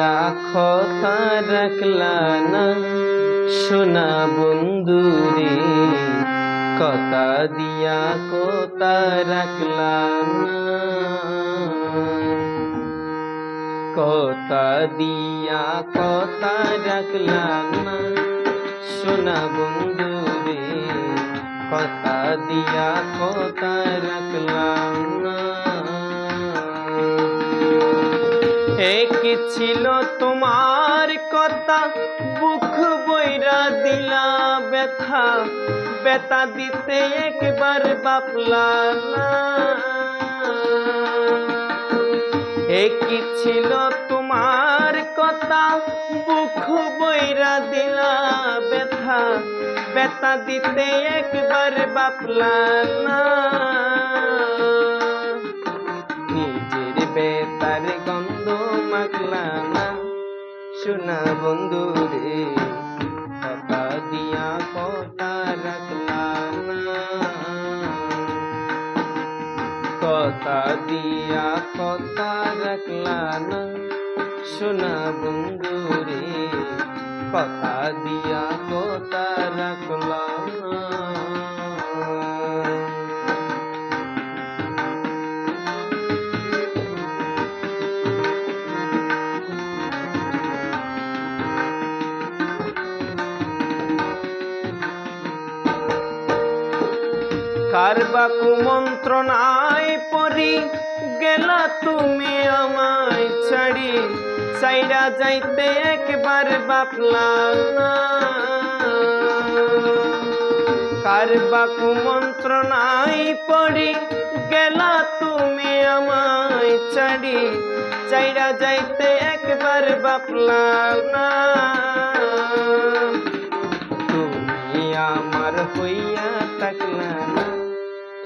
দিয়া কথা রাখলা না সোনা বন্ধু রে, কথা দিয়া কথা রাখলা না, কথা দিয়া কথা রাখলা না সোনা বন্ধু রে, কথা দিয়া কথা রাখলাম না। এক ছিল তোমার কথা, বুক বইরা দিলা ব্যথা, ব্যথা দিতে একবার ভাবলা না। এক ছিল তোমার কথা, বুক বইরা দিলা ব্যথা, ব্যথা দিতে একবার ভাবলা না। নিজের বেতার গন্ধ মাখলা না সোনা বন্ধু রে, কথা দিয়া কথা রাখলা না, কথা দিয়া কথা রাখলা না সোনা বন্ধু রে, কথা দিয়া কথা রাখলা না। কারবা কুমন্ত্রণায় পড়ি গেলা তুমি আমায় ছাড়ি, ছাইড়া যাইতে একবার ভাবলা না। কারবা কুমন্ত্রণায় পড়ি গেলা তুমি আমায় ছাড়ি, ছাইড়া যাইতে একবার ভাবলা না। তুমি আমার হইয়া থাকলা না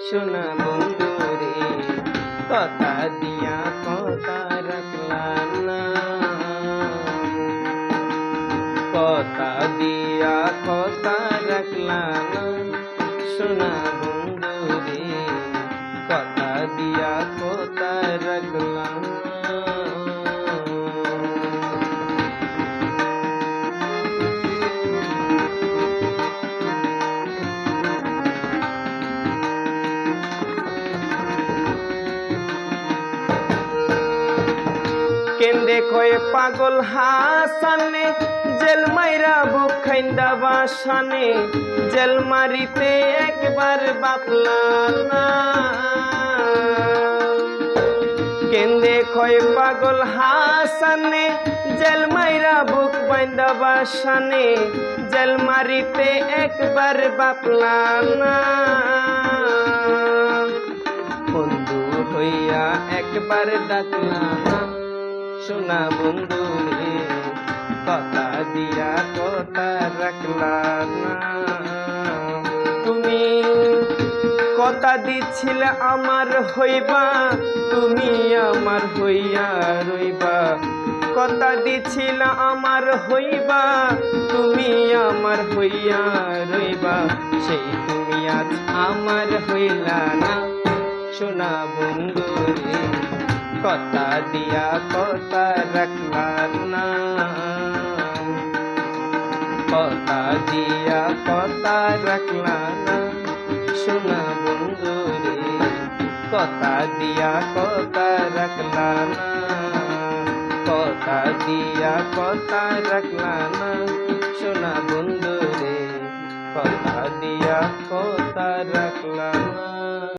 সোনা বন্ধু রে, কথা দিয়া কথা রাখলা না, কথা দিয়া কথা রাখলা না সোনা বন্ধু রে, কথা দিয়া কথা রাখলা না। কেন্দে কয়ে পাগল হাসানে, জেল মাইরা বুক খাইন্দা বাসানে, জেল মারিতে একবার ভাবলা না। কেন্দে কয়ে পাগল হাসানে, জেল মাইরা বুক বাইন্দা বাসানে, জেল মারিতে একবার ভাবলা না। বন্ধু হইয়া একবার ডাকলা না সোনা বন্ধু রে, কথা দিয়া কথা রাখলা না। তুমি কথা দিছিলে আমার হইবা, তুমি আমার হইয়া রইবা, কথা দিছিল আমার হইবা, তুমি আমার হইয়া রইবা, সেই তুমি আজ আমার হইলা না সোনা বন্ধু রে, কথা দিয়া কথা রাখলা না, কথা দিয়া কথা রাখলা না সোনা বন্ধু রে, কথা দিয়া কথা রাখলা না, কথা দিয়া কথা রাখলা না সোনা বন্ধু রে, কথা দিয়া কথা রাখলা না।